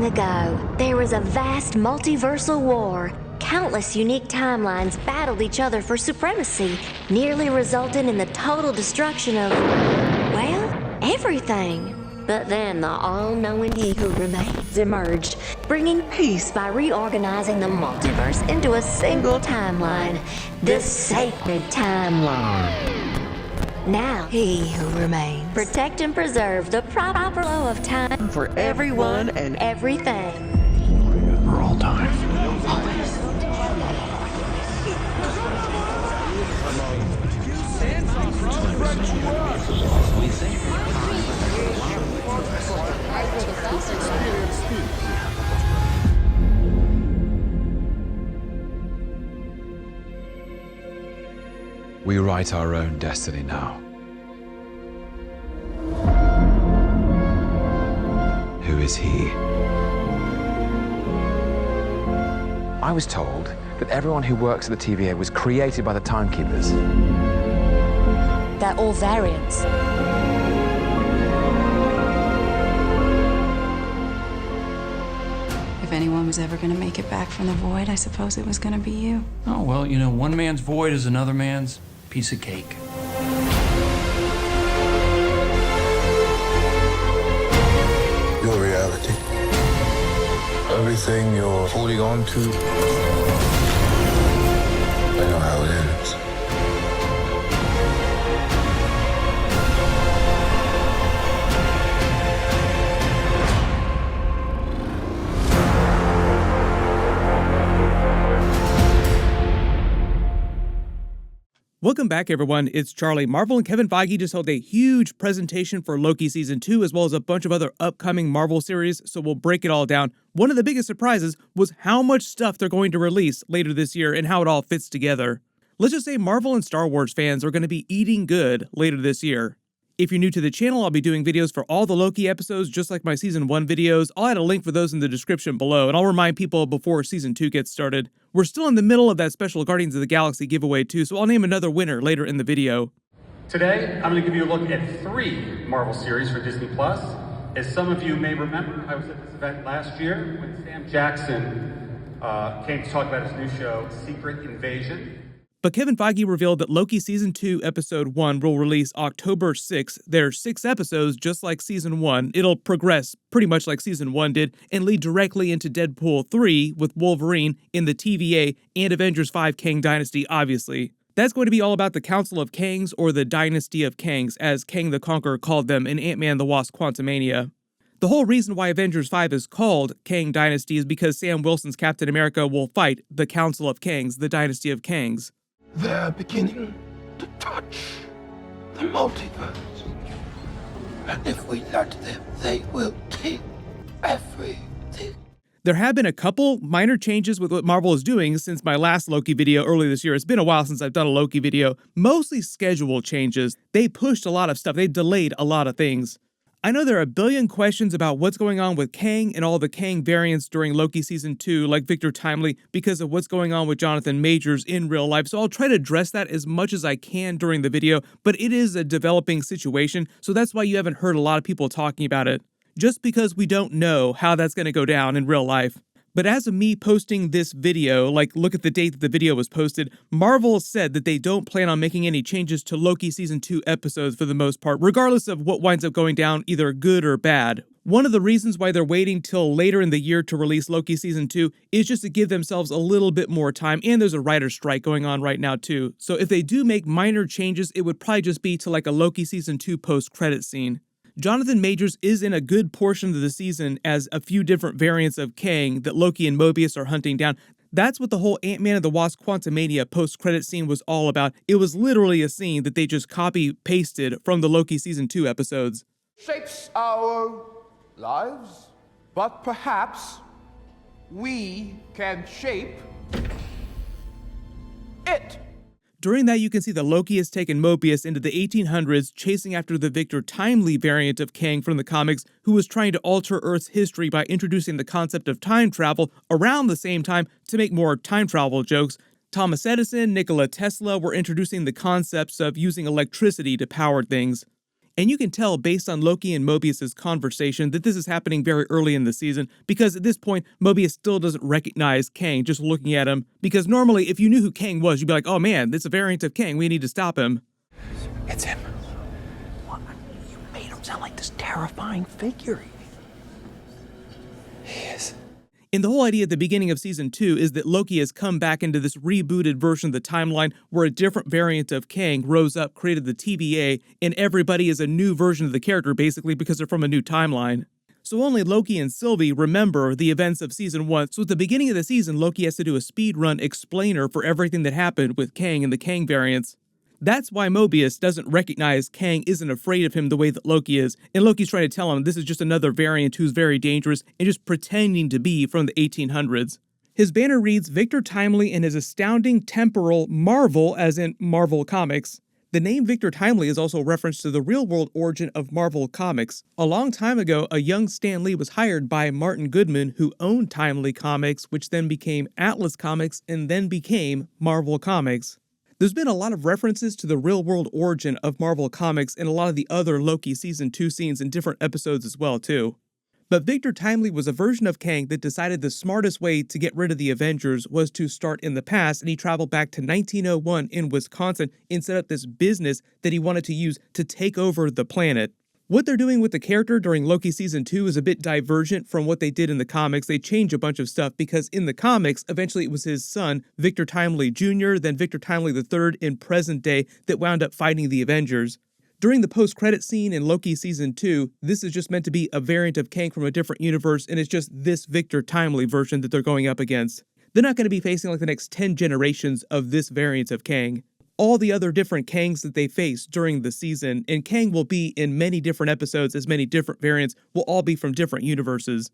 Long ago, there was a vast multiversal war. Countless unique timelines battled each other for supremacy, nearly resulting in the total destruction of, well, everything. But then the all-knowing He Who Remains emerged, bringing peace by reorganizing the multiverse into a single timeline, the sacred timeline. Now, He Who Remains protect and preserve the proper flow of time for everyone and everything. For all time. We write our own destiny now. Who is he? I was told that everyone who works at the TVA was created by the Timekeepers. They're all variants. If anyone was ever going to make it back from the void, I suppose it was going to be you. Oh, well, you know, one man's void is another man's piece of cake. Your reality. Everything you're holding on to. I know how it ends. Welcome back, everyone. It's Charlie. Marvel and Kevin Feige just held a huge presentation for Loki Season 2, as well as a bunch of other upcoming Marvel series, so we'll break it all down. One of the biggest surprises was how much stuff they're going to release later this year and how it all fits together. Let's just say Marvel and Star Wars fans are going to be eating good later this year. If you're new to the channel, I'll be doing videos for all the Loki episodes, just like my Season 1 videos. I'll add a link for those in the description below, and I'll remind people before Season 2 gets started. We're still in the middle of that special Guardians of the Galaxy giveaway too, so I'll name another winner later in the video. Today, I'm going to give you a look at 3 Marvel series for Disney+. As some of you may remember, I was at this event last year when Sam Jackson came to talk about his new show, Secret Invasion. But Kevin Feige revealed that Loki Season 2 Episode 1 will release October 6th. There are 6 episodes just like Season 1. It'll progress pretty much like Season 1 did and lead directly into Deadpool 3 with Wolverine in the TVA and Avengers Kang Dynasty, obviously. That's going to be all about the Council of Kangs, or the Dynasty of Kangs, as Kang the Conqueror called them in Ant-Man the Wasp Quantumania. The whole reason why Avengers 5 is called Kang Dynasty is because Sam Wilson's Captain America will fight the Council of Kangs, the Dynasty of Kangs. They're beginning to touch the multiverse. And if we let them, they will take everything. There have been a couple minor changes with what Marvel is doing since my last Loki video earlier this year. It's been a while since I've done a Loki video. Mostly schedule changes. They pushed a lot of stuff. They delayed a lot of things. I know there are a billion questions about what's going on with Kang and all the Kang variants during Loki Season 2, like Victor Timely, because of what's going on with Jonathan Majors in real life, so I'll try to address that as much as I can during the video, but it is a developing situation, so that's why you haven't heard a lot of people talking about it. Just because we don't know how that's going to go down in real life. But as of me posting this video, like look at the date that the video was posted, Marvel said that they don't plan on making any changes to Loki Season 2 episodes for the most part, regardless of what winds up going down, either good or bad. One of the reasons why they're waiting till later in the year to release Loki Season 2 is just to give themselves a little bit more time, and there's a writer's strike going on right now too. So if they do make minor changes, it would probably just be to like a Loki Season 2 post-credit scene. Jonathan Majors is in a good portion of the season as a few different variants of Kang that Loki and Mobius are hunting down. That's what the whole Ant-Man and the Wasp Quantumania post-credit scene was all about. It was literally a scene that they just copy-pasted from the Loki Season 2 episodes. Shapes our lives, but perhaps we can shape it. During that, you can see that Loki has taken Mobius into the 1800s, chasing after the Victor Timely variant of Kang from the comics, who was trying to alter Earth's history by introducing the concept of time travel around the same time to make more time travel jokes. Thomas Edison, Nikola Tesla were introducing the concepts of using electricity to power things. And you can tell based on Loki and Mobius' conversation that this is happening very early in the season, because at this point, Mobius still doesn't recognize Kang just looking at him. Because normally, if you knew who Kang was, you'd be like, oh man, it's a variant of Kang, we need to stop him. It's him. What? You made him sound like this terrifying figure. He is. And the whole idea at the beginning of Season 2 is that Loki has come back into this rebooted version of the timeline where a different variant of Kang rose up, created the TVA, and everybody is a new version of the character basically because they're from a new timeline. So only Loki and Sylvie remember the events of Season 1, so at the beginning of the season, Loki has to do a speedrun explainer for everything that happened with Kang and the Kang variants. That's why Mobius doesn't recognize Kang isn't afraid of him the way that Loki is, and Loki's trying to tell him this is just another variant who's very dangerous and just pretending to be from the 1800s. His banner reads, Victor Timely and his astounding temporal Marvel, as in Marvel Comics. The name Victor Timely is also a reference to the real-world origin of Marvel Comics. A long time ago, a young Stan Lee was hired by Martin Goodman, who owned Timely Comics, which then became Atlas Comics and then became Marvel Comics. There's been a lot of references to the real-world origin of Marvel Comics in a lot of the other Loki Season 2 scenes in different episodes as well, too. But Victor Timely was a version of Kang that decided the smartest way to get rid of the Avengers was to start in the past, and he traveled back to 1901 in Wisconsin and set up this business that he wanted to use to take over the planet. What they're doing with the character during Loki Season 2 is a bit divergent from what they did in the comics. They changed a bunch of stuff because in the comics, eventually it was his son, Victor Timely Jr., then Victor Timely III in present day that wound up fighting the Avengers. During the post-credit scene in Loki Season 2, this is just meant to be a variant of Kang from a different universe, and it's just this Victor Timely version that they're going up against. They're not going to be facing like the next 10 generations of this variant of Kang. All the other different Kangs that they face during the season, and Kang will be in many different episodes as many different variants will all be from different universes.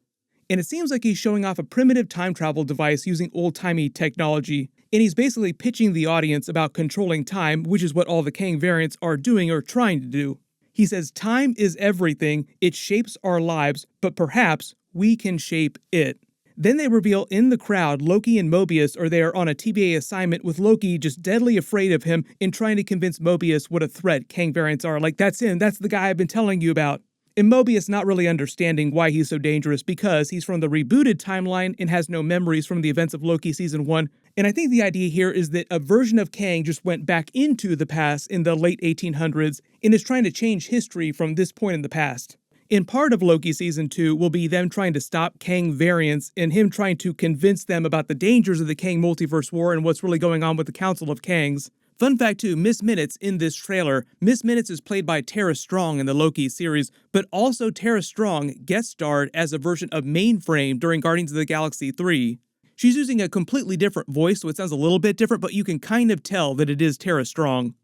And it seems like he's showing off a primitive time travel device using old-timey technology, and he's basically pitching the audience about controlling time, which is what all the Kang variants are doing or trying to do. He says time is everything, it shapes our lives, but perhaps we can shape it. Then they reveal in the crowd Loki and Mobius are there on a TVA assignment with Loki just deadly afraid of him and trying to convince Mobius what a threat Kang variants are. Like, that's him, that's the guy I've been telling you about. And Mobius not really understanding why he's so dangerous because he's from the rebooted timeline and has no memories from the events of Loki Season 1. And I think the idea here is that a version of Kang just went back into the past in the late 1800s and is trying to change history from this point in the past. In part of Loki Season 2 will be them trying to stop Kang variants and him trying to convince them about the dangers of the Kang Multiverse War and what's really going on with the Council of Kangs. Fun fact too, Miss Minutes in this trailer, Miss Minutes is played by Tara Strong in the Loki series, but also Tara Strong guest starred as a version of Mainframe during Guardians of the Galaxy 3. She's using a completely different voice, so it sounds a little bit different, but you can kind of tell that it is Tara Strong.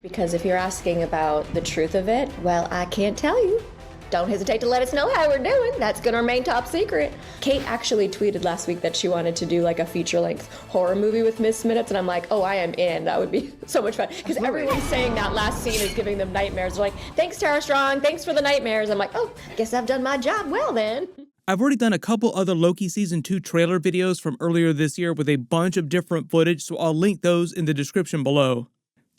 Because if you're asking about the truth of it, well, I can't tell you. Don't hesitate to let us know how we're doing. That's gonna remain top secret. Kate actually tweeted last week that she wanted to do like a feature-length horror movie with Miss Minutes, and I'm like, oh, I am in. That would be so much fun. Because everyone's saying that last scene is giving them nightmares. They're like, thanks, Tara Strong. Thanks for the nightmares. I'm like, oh, I guess I've done my job well then. I've already done a couple other Loki Season 2 trailer videos from earlier this year with a bunch of different footage, so I'll link those in the description below.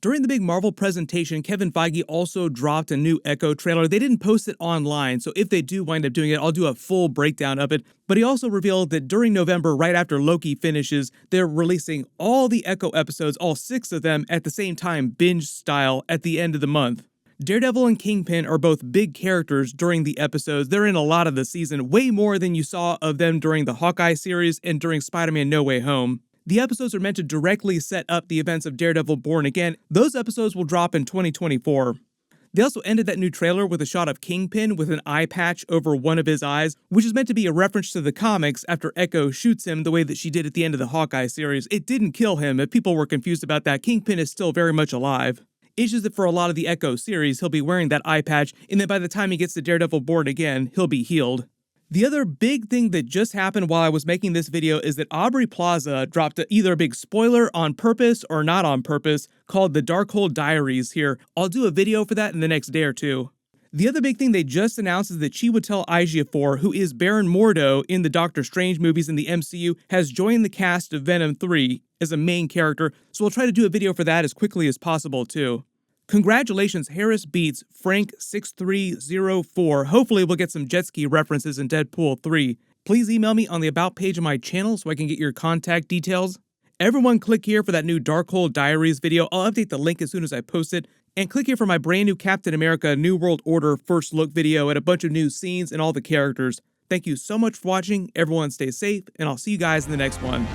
During the big Marvel presentation, Kevin Feige also dropped a new Echo trailer. They didn't post it online, so if they do wind up doing it, I'll do a full breakdown of it. But he also revealed that during November, right after Loki finishes, they're releasing all the Echo episodes, all 6 of them, at the same time, binge style, at the end of the month. Daredevil and Kingpin are both big characters during the episodes. They're in a lot of the season, way more than you saw of them during the Hawkeye series and during Spider-Man No Way Home. The episodes are meant to directly set up the events of Daredevil Born Again. Those episodes will drop in 2024. They also ended that new trailer with a shot of Kingpin with an eye patch over one of his eyes, which is meant to be a reference to the comics after Echo shoots him the way that she did at the end of the Hawkeye series. It didn't kill him. If people were confused about that, Kingpin is still very much alive. It's just that for a lot of the Echo series, he'll be wearing that eye patch, and then by the time he gets to Daredevil Born Again, he'll be healed. The other big thing that just happened while I was making this video is that Aubrey Plaza dropped either a big spoiler on purpose or not on purpose called the Darkhold Diaries here. I'll do a video for that in the next day or two. The other big thing they just announced is that Chiwetel Ejiofor, who is Baron Mordo in the Doctor Strange movies in the MCU, has joined the cast of Venom 3 as a main character, so we'll try to do a video for that as quickly as possible too. Congratulations, Harris beats Frank6304. Hopefully we'll get some jet ski references in Deadpool 3. Please email me on the About page of my channel so I can get your contact details. Everyone click here for that new Darkhold Diaries video. I'll update the link as soon as I post it. And click here for my brand new Captain America New World Order first look video and a bunch of new scenes and all the characters. Thank you so much for watching. Everyone stay safe, and I'll see you guys in the next one.